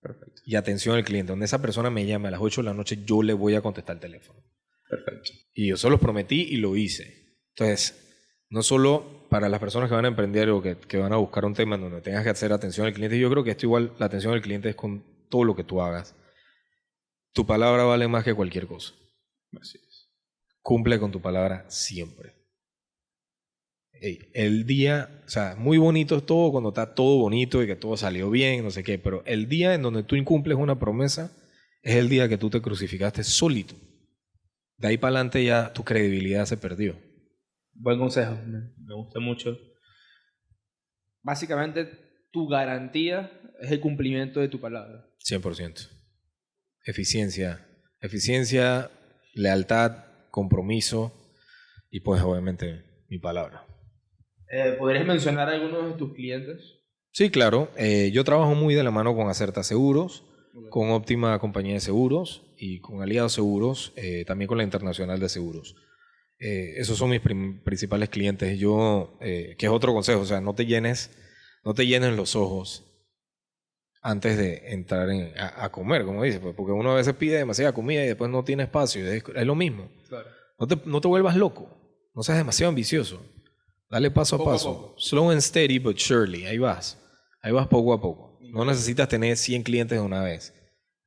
Perfecto. Y atención al cliente. Donde esa persona me llame a las 8 de la noche, yo le voy a contestar el teléfono. Perfecto. Y yo se los prometí y lo hice. Entonces, no solo para las personas que van a emprender o que van a buscar un tema en donde tengas que hacer atención al cliente. Yo creo que esto igual, la atención al cliente es con todo lo que tú hagas. Tu palabra vale más que cualquier cosa. Así es. Cumple con tu palabra siempre. El día, o sea, muy bonito es todo cuando está todo bonito y que todo salió bien, no sé qué, pero el día en donde tú incumples una promesa es el día que tú te crucificaste solito. De ahí para adelante ya tu credibilidad se perdió. Buen consejo, me gusta mucho. Básicamente, tu garantía es el cumplimiento de tu palabra. 100%. Eficiencia, lealtad, compromiso y pues obviamente mi palabra. ¿Podrías mencionar a algunos de tus clientes? Sí, claro. Yo trabajo muy de la mano con Acerta Seguros, con Óptima Compañía de Seguros y con Aliados Seguros, también con la Internacional de Seguros. Esos son mis principales clientes. Que es otro consejo, o sea, no te llenes los ojos antes de entrar a comer, como dice, pues, porque uno a veces pide demasiada comida y después no tiene espacio. Es lo mismo. Claro. No te vuelvas loco. No seas demasiado ambicioso. Dale paso a paso. Slow and steady, but surely. Ahí vas. Ahí vas poco a poco. No necesitas tener 100 clientes de una vez.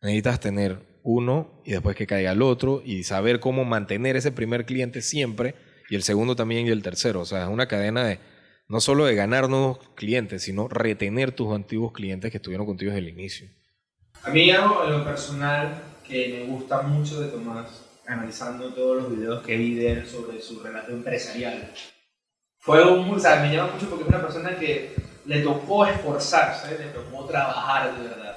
Necesitas tener uno y después que caiga el otro y saber cómo mantener ese primer cliente siempre y el segundo también y el tercero. O sea, es una cadena de no solo de ganar nuevos clientes, sino retener tus antiguos clientes que estuvieron contigo desde el inicio. A mí algo en lo personal que me gusta mucho de Tomás, analizando todos los videos que vi de él sobre su relato empresarial, o sea, me llama mucho porque es una persona que le tocó esforzarse, le tocó trabajar de verdad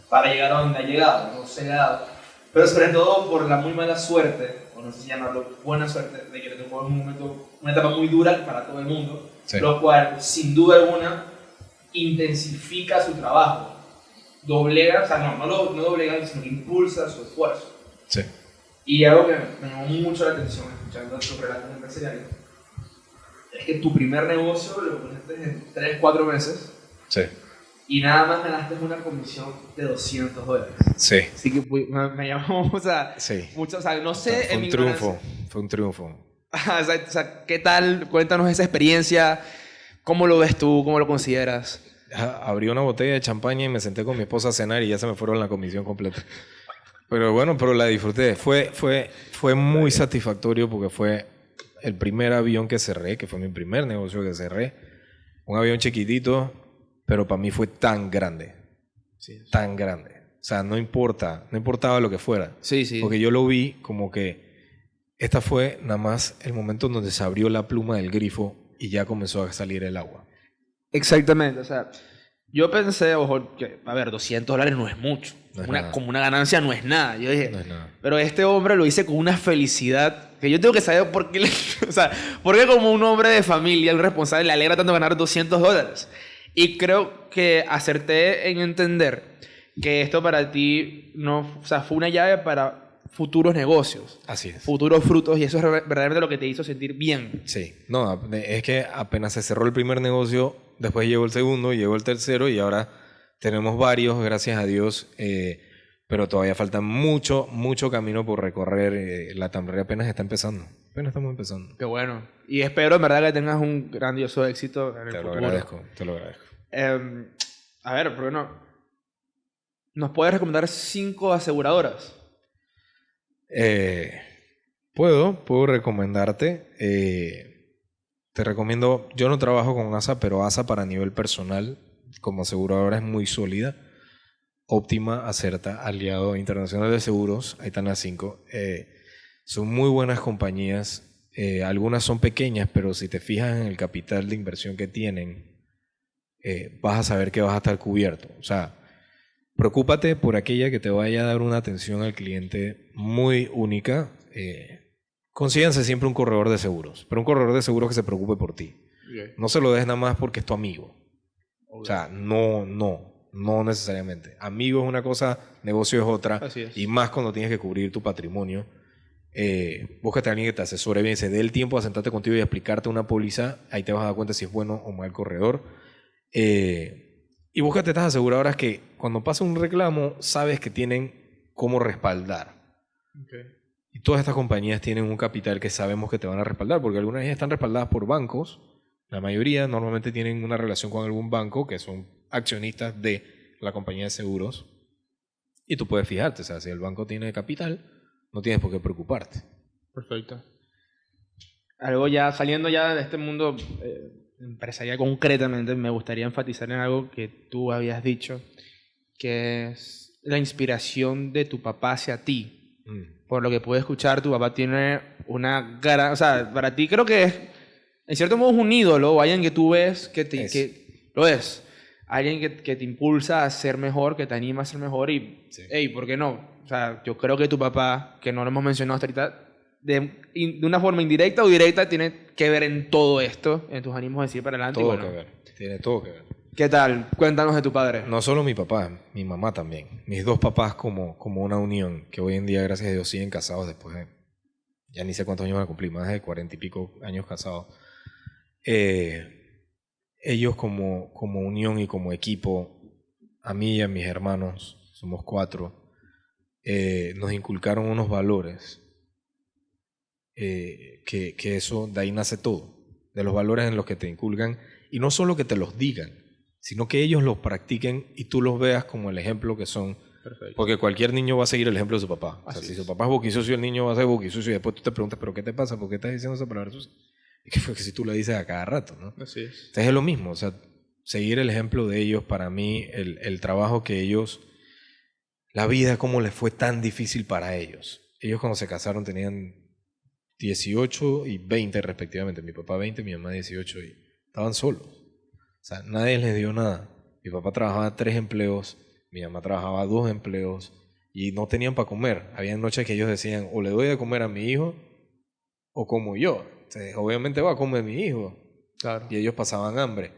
para llegar a donde ha llegado, no se le ha dado, pero sobre todo por la muy mala suerte, o no sé si llamarlo buena suerte, de que le tocó en un momento, una etapa muy dura para todo el mundo, Sí. lo cual sin duda alguna intensifica su trabajo, doblega, o sea, no doblega, sino que impulsa su esfuerzo. Sí. Y algo que me llamó mucho la atención escuchando tus relatos empresariales es que tu primer negocio lo pusiste en 3-4 meses Sí. y nada más ganaste una comisión de $200. Sí. Así que me llamó, o sea, Sí. mucho, o sea, no sé, Fue en un mi triunfo. ignorancia. Fue un triunfo. O sea, ¿qué tal? Cuéntanos esa experiencia, ¿cómo lo ves tú? ¿Cómo lo consideras? Abrí una botella de champaña y me senté con mi esposa a cenar y ya se me fueron la comisión completa. Pero bueno, pero la disfruté. Fue muy satisfactorio porque fue el primer avión que cerré, que fue mi primer negocio que cerré. Un avión chiquitito, pero para mí fue tan grande. Sí. Tan grande. O sea, no importaba lo que fuera. Sí, sí. Porque yo lo vi como que esta fue nada más el momento en donde se abrió la pluma del grifo y ya comenzó a salir el agua. Exactamente, o sea, yo pensé, ojo, que, a ver, $200 no es mucho. No es nada. Como una ganancia no es nada. Yo dije, No es nada. pero este hombre lo hice con una felicidad que yo tengo que saber por qué, o sea, por qué como un hombre de familia, un responsable, le alegra tanto ganar $200. Y creo que acerté en entender que esto para ti no, o sea, fue una llave para futuros negocios, Así es. futuros frutos, y eso es verdaderamente lo que te hizo sentir bien. Sí, no, es que apenas se cerró el primer negocio, después llegó el segundo, llegó el tercero y ahora tenemos varios, gracias a Dios, pero todavía falta mucho, mucho camino por recorrer. La Tambre apenas está empezando, apenas estamos empezando. Qué bueno. Y espero en verdad que tengas un grandioso éxito en el futuro. Te lo agradezco. A ver, ¿por qué no? ¿Nos puedes recomendar 5 aseguradoras? Puedo recomendarte. Te recomiendo, yo no trabajo con ASA, pero ASA para nivel personal, como aseguradora es muy sólida. Óptima, Acerta, Aliado Internacional de Seguros, ahí están las 5. Son muy buenas compañías. Algunas son pequeñas, pero si te fijas en el capital de inversión que tienen, vas a saber que vas a estar cubierto. O sea, preocúpate por aquella que te vaya a dar una atención al cliente muy única. Consíganse siempre un corredor de seguros, pero un corredor de seguros que se preocupe por ti. Okay. No se lo des nada más porque es tu amigo. Okay. O sea, no necesariamente. Amigo es una cosa, negocio es otra. Así es. Y más cuando tienes que cubrir tu patrimonio. Búscate a alguien que te asesore bien, se dé el tiempo a sentarte contigo y a explicarte una póliza. Ahí te vas a dar cuenta si es bueno o mal corredor. Y búscate estas aseguradoras que cuando pasa un reclamo sabes que tienen cómo respaldar. Okay. Y todas estas compañías tienen un capital que sabemos que te van a respaldar, porque algunas de ellas están respaldadas por bancos. La mayoría normalmente tienen una relación con algún banco que son accionistas de la compañía de seguros. Y tú puedes fijarte, o sea, si el banco tiene capital, no tienes por qué preocuparte. Perfecto. Algo ya, saliendo ya de este mundo empresarial concretamente, me gustaría enfatizar en algo que tú habías dicho, que es la inspiración de tu papá hacia ti. Por lo que pude escuchar, tu papá tiene una gran... O sea, para ti creo que es, en cierto modo, es un ídolo, o alguien que tú ves que lo es. Alguien que te impulsa a ser mejor, que te anima a ser mejor y, sí. Hey, ¿por qué no? O sea, yo creo que tu papá, que no lo hemos mencionado hasta ahorita, de una forma indirecta o directa, tiene que ver en todo esto, en tus ánimos de seguir para adelante. Todo que ver, tiene todo que ver. ¿Qué tal? Cuéntanos de tu padre. No solo mi papá, mi mamá también. Mis dos papás como una unión, que hoy en día, gracias a Dios, siguen casados después de... Ya ni sé cuántos años van a cumplir, más de 40 y pico años casados. Ellos como unión y como equipo, a mí y a mis hermanos, somos 4, nos inculcaron unos valores, que eso, de ahí nace todo, de los valores en los que te inculcan, y no solo que te los digan, sino que ellos los practiquen y tú los veas como el ejemplo que son. Perfecto. Porque cualquier niño va a seguir el ejemplo de su papá. O sea, si su papá es boquisucio, el niño va a ser boquisucio, y después tú te preguntas, ¿pero qué te pasa? ¿Por qué estás diciendo esa palabra sucia? Es que si tú la dices a cada rato, ¿no? Así es. Entonces es lo mismo, o sea, seguir el ejemplo de ellos, para mí, el trabajo que ellos, la vida, cómo les fue tan difícil para ellos. Ellos cuando se casaron tenían 18 y 20 respectivamente. Mi papá 20, mi mamá 18, y estaban solos. O sea, nadie les dio nada. Mi papá trabajaba 3 empleos, mi mamá trabajaba 2 empleos y no tenían para comer. Había noches que ellos decían, o le doy de comer a mi hijo o como yo. Entonces, obviamente va a comer mi hijo. Claro. Y ellos pasaban hambre.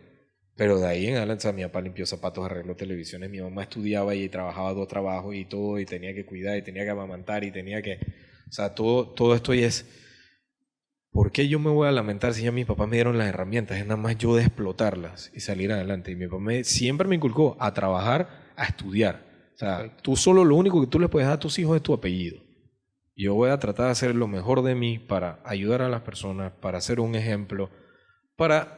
Pero de ahí en adelante, o sea, mi papá limpió zapatos, arregló televisiones, mi mamá estudiaba y trabajaba 2 trabajos y todo, y tenía que cuidar, y tenía que amamantar, y tenía que... O sea, todo esto y es... ¿Por qué yo me voy a lamentar si ya mis papás me dieron las herramientas? Es nada más yo de explotarlas y salir adelante. Y mi papá siempre me inculcó a trabajar, a estudiar. O sea, Perfecto. tú solo lo único que tú le puedes dar a tus hijos es tu apellido. Yo voy a tratar de hacer lo mejor de mí para ayudar a las personas, para ser un ejemplo, para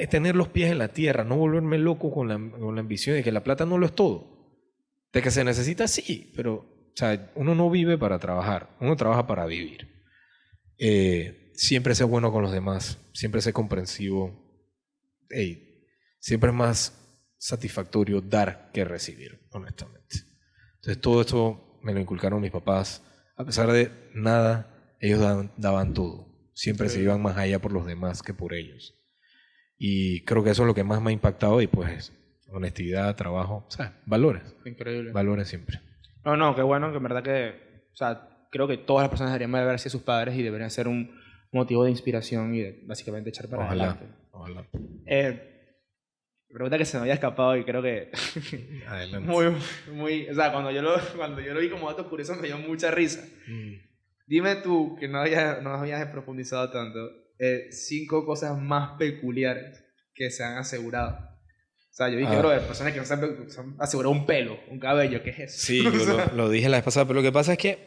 tener los pies en la tierra, no volverme loco con la ambición de que la plata no lo es todo. De que se necesita, sí, pero o sea, uno no vive para trabajar, uno trabaja para vivir. Siempre sé bueno con los demás, siempre sé comprensivo. Siempre es más satisfactorio dar que recibir, honestamente. Entonces todo esto me lo inculcaron mis papás. A pesar de nada, ellos daban todo. Siempre se iban más allá por los demás que por ellos. Y creo que eso es lo que más me ha impactado, y pues honestidad, trabajo, o sea, valores. Increíble. Valores siempre. No, qué bueno, que en verdad que, o sea, creo que todas las personas deberían ver hacia sus padres y deberían ser un motivo de inspiración y de básicamente echar para adelante. Ojalá. Pregunta que se me había escapado y creo que Adelante. o sea, cuando yo lo vi como dato curioso me dio mucha risa. Dime tú, que no habías profundizado tanto, 5 cosas más peculiares que se han asegurado. O sea, yo vi que, bro, personas que no se han asegurado un pelo, un cabello, ¿qué es eso? Sí, yo lo dije la vez pasada, pero lo que pasa es que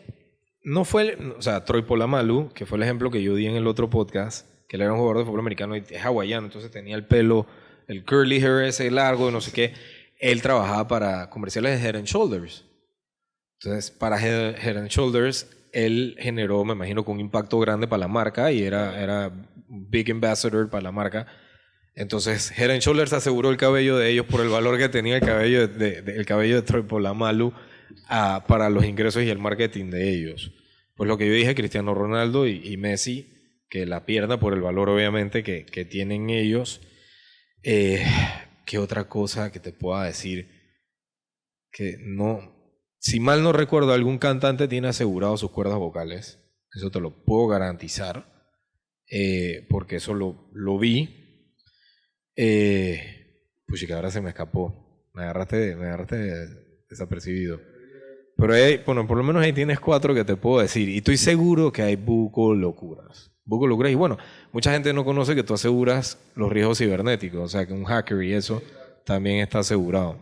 no fue, o sea, Troy Polamalu, que fue el ejemplo que yo di en el otro podcast, que él era un jugador de fútbol americano y es hawaiano, entonces tenía el pelo, el curly hair ese largo, no sé qué. Él trabajaba para comerciales de Head and Shoulders. Entonces, para Head and Shoulders, él generó, me imagino, con un impacto grande para la marca y era big ambassador para la marca. Entonces, Head and Shoulders aseguró el cabello de ellos por el valor que tenía el cabello el cabello de Troy Polamalu para los ingresos y el marketing de ellos. Pues lo que yo dije, Cristiano Ronaldo y Messi, que la pierna por el valor obviamente que tienen ellos. ¿Qué otra cosa que te pueda decir? Que no, si mal no recuerdo, algún cantante tiene asegurado sus cuerdas vocales. Eso te lo puedo garantizar, porque eso lo vi. Pues que ahora se me escapó. Me agarraste desapercibido. Pero bueno, por lo menos ahí tienes 4 que te puedo decir. Y estoy seguro que hay buco locuras. Y bueno, mucha gente no conoce que tú aseguras los riesgos cibernéticos. O sea, que un hacker y eso también está asegurado.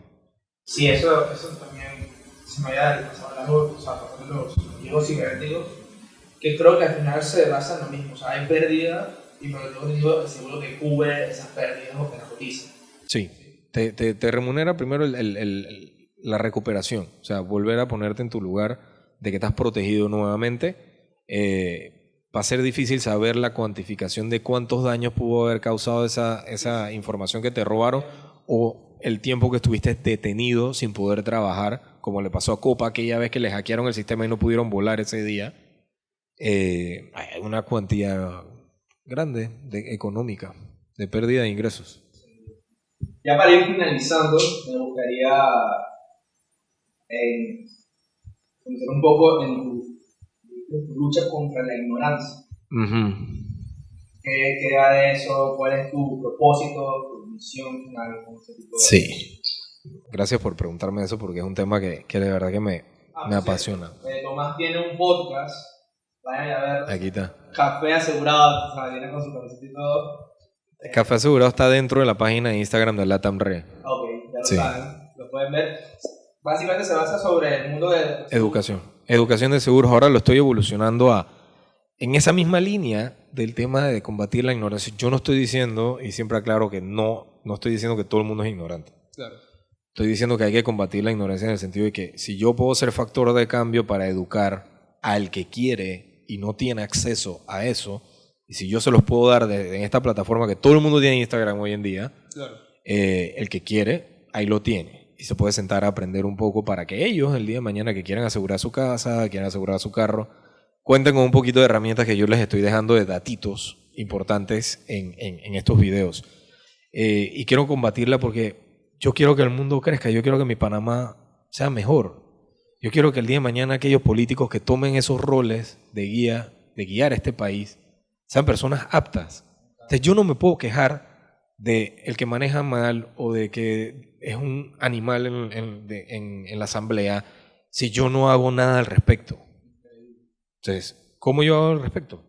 Sí, eso también se me había hablado, o sea, de los riesgos cibernéticos, que creo que al final se basa en lo mismo. O sea, hay pérdida y por lo tanto el seguro que cubre esas pérdidas o que las cotiza. Sí, te remunera primero la recuperación, o sea, volver a ponerte en tu lugar de que estás protegido nuevamente. Va a ser difícil saber la cuantificación de cuántos daños pudo haber causado esa información que te robaron o el tiempo que estuviste detenido sin poder trabajar, como le pasó a Copa aquella vez que le hackearon el sistema y no pudieron volar ese día. Hay una cuantía grande económica de pérdida de ingresos. Ya para ir finalizando, me gustaría conocer un poco en tu lucha contra la ignorancia. ¿Qué da de eso? ¿Cuál es tu propósito, tu misión final con ese tipo de Sí. Gracias por preguntarme eso porque es un tema que de verdad que me apasiona. Tomás tiene un podcast, vayan a verlo. Aquí está. Café Asegurado, o sea, viene con su camiseta y todo. El Café Asegurado está dentro de la página de Instagram de Latam Re. Ok, ya lo saben, lo pueden ver. Básicamente se basa sobre el mundo de Educación de seguros. Ahora lo estoy evolucionando en esa misma línea del tema de combatir la ignorancia. Yo no estoy diciendo, y siempre aclaro que no estoy diciendo que todo el mundo es ignorante. Claro. Estoy diciendo que hay que combatir la ignorancia en el sentido de que si yo puedo ser factor de cambio para educar al que quiere y no tiene acceso a eso, y si yo se los puedo dar en esta plataforma que todo el mundo tiene en Instagram hoy en día, claro. El que quiere, ahí lo tiene. Y se puede sentar a aprender un poco para que ellos, el día de mañana, que quieran asegurar su casa, quieran asegurar su carro, cuenten con un poquito de herramientas que yo les estoy dejando de datitos importantes en estos videos. Y quiero combatirla porque yo quiero que el mundo crezca, yo quiero que mi Panamá sea mejor. Yo quiero que el día de mañana aquellos políticos que tomen esos roles de guiar a este país, sean personas aptas. Entonces yo no me puedo quejar de el que maneja mal o de que es un animal en la asamblea si yo no hago nada al respecto. Entonces, ¿cómo yo hago al respecto?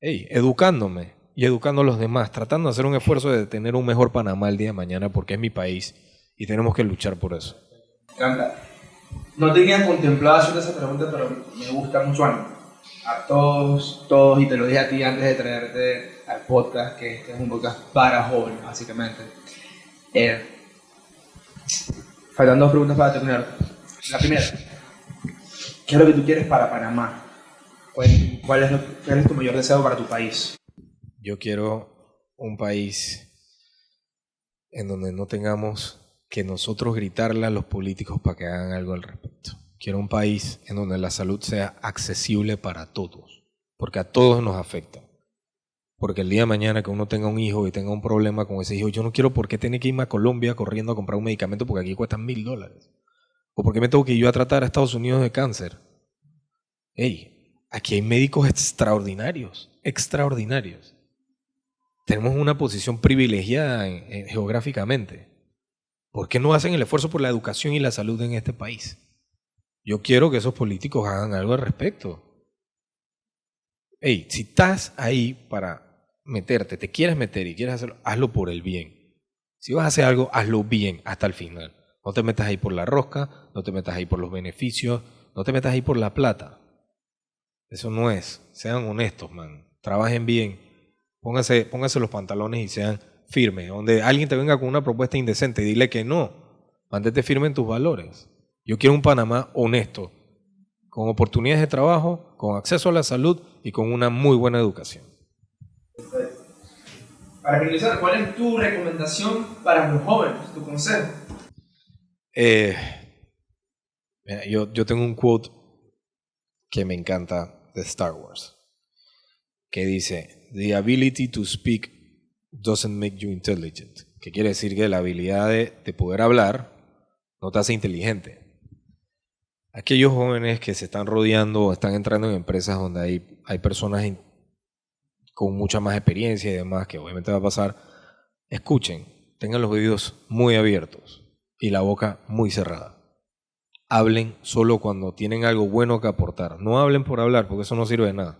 Educándome y educando a los demás, tratando de hacer un esfuerzo de tener un mejor Panamá el día de mañana porque es mi país y tenemos que luchar por eso. Me encanta. No tenía contemplado hacer esa pregunta, pero me gusta mucho a todos, y te lo dije a ti antes de traerte al podcast, que este es un podcast para jóvenes, básicamente. Faltan 2 preguntas para terminar. La primera, ¿qué es lo que tú quieres para Panamá? ¿Cuál es tu mayor deseo para tu país? Yo quiero un país en donde no tengamos que nosotros gritarle a los políticos para que hagan algo al respecto. Quiero un país en donde la salud sea accesible para todos, porque a todos nos afecta. Porque el día de mañana que uno tenga un hijo y tenga un problema con ese hijo, yo no quiero por qué tener que irme a Colombia corriendo a comprar un medicamento porque aquí cuestan $1,000. O porque me tengo que ir yo a tratar a Estados Unidos de cáncer. Aquí hay médicos extraordinarios. Tenemos una posición privilegiada geográficamente. ¿Por qué no hacen el esfuerzo por la educación y la salud en este país? Yo quiero que esos políticos hagan algo al respecto. Hey, si estás ahí para meterte, te quieres meter y quieres hacerlo, hazlo por el bien. Si vas a hacer algo, hazlo bien hasta el final. No te metas ahí por la rosca, no te metas ahí por los beneficios, no te metas ahí por la plata. Eso no es. Sean honestos, man. Trabajen bien. Pónganse los pantalones y sean firmes. Donde alguien te venga con una propuesta indecente, dile que no. Mantente firme en tus valores. Yo quiero un Panamá honesto, con oportunidades de trabajo, con acceso a la salud y con una muy buena educación. Para finalizar, ¿cuál es tu recomendación para los jóvenes, tu consejo? Mira, yo tengo un quote que me encanta de Star Wars, que dice, "The ability to speak doesn't make you intelligent", que quiere decir que la habilidad de poder hablar no te hace inteligente. Aquellos jóvenes que se están rodeando o están entrando en empresas donde hay personas con mucha más experiencia y demás, que obviamente va a pasar, escuchen, tengan los oídos muy abiertos y la boca muy cerrada. Hablen solo cuando tienen algo bueno que aportar. No hablen por hablar, porque eso no sirve de nada.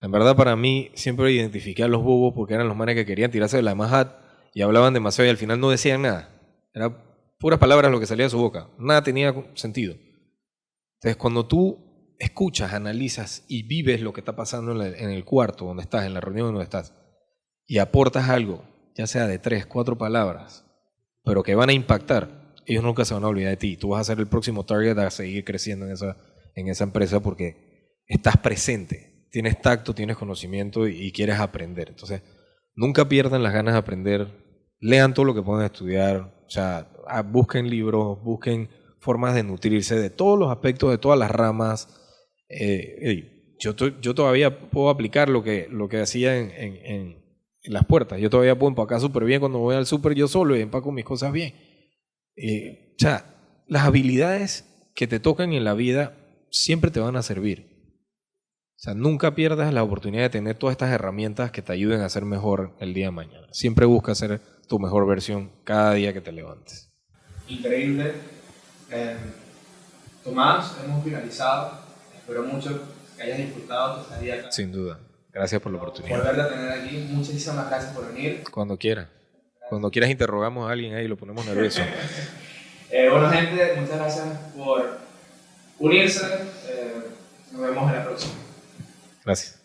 En verdad, para mí, siempre identifiqué a los bobos porque eran los manes que querían tirarse de la majat y hablaban demasiado y al final no decían nada. Eran puras palabras lo que salía de su boca. Nada tenía sentido. Entonces, cuando tú escuchas, analizas y vives lo que está pasando en el cuarto donde estás, en la reunión donde estás, y aportas algo, ya sea de 3, 4 palabras, pero que van a impactar, ellos nunca se van a olvidar de ti. Tú vas a ser el próximo target a seguir creciendo en esa empresa porque estás presente, tienes tacto, tienes conocimiento y quieres aprender. Entonces, nunca pierdan las ganas de aprender, lean todo lo que puedan estudiar, o sea, busquen libros, busquen formas de nutrirse de todos los aspectos, de todas las ramas. Yo todavía puedo aplicar lo que hacía en las puertas. Yo todavía puedo empacar súper bien cuando voy al súper yo solo y empaco mis cosas bien. O sea, las habilidades que te tocan en la vida siempre te van a servir. O sea, nunca pierdas la oportunidad de tener todas estas herramientas que te ayuden a ser mejor el día de mañana. Siempre busca ser tu mejor versión cada día que te levantes. Increíble. Tomás, hemos finalizado. Espero mucho que hayas disfrutado tu estadía acá. Sin duda. Gracias por la oportunidad. Volverte a tener aquí. Muchísimas gracias por venir. Cuando quieras. Cuando quieras interrogamos a alguien ahí y lo ponemos nervioso. Bueno, gente, muchas gracias por unirse. Nos vemos en la próxima. Gracias.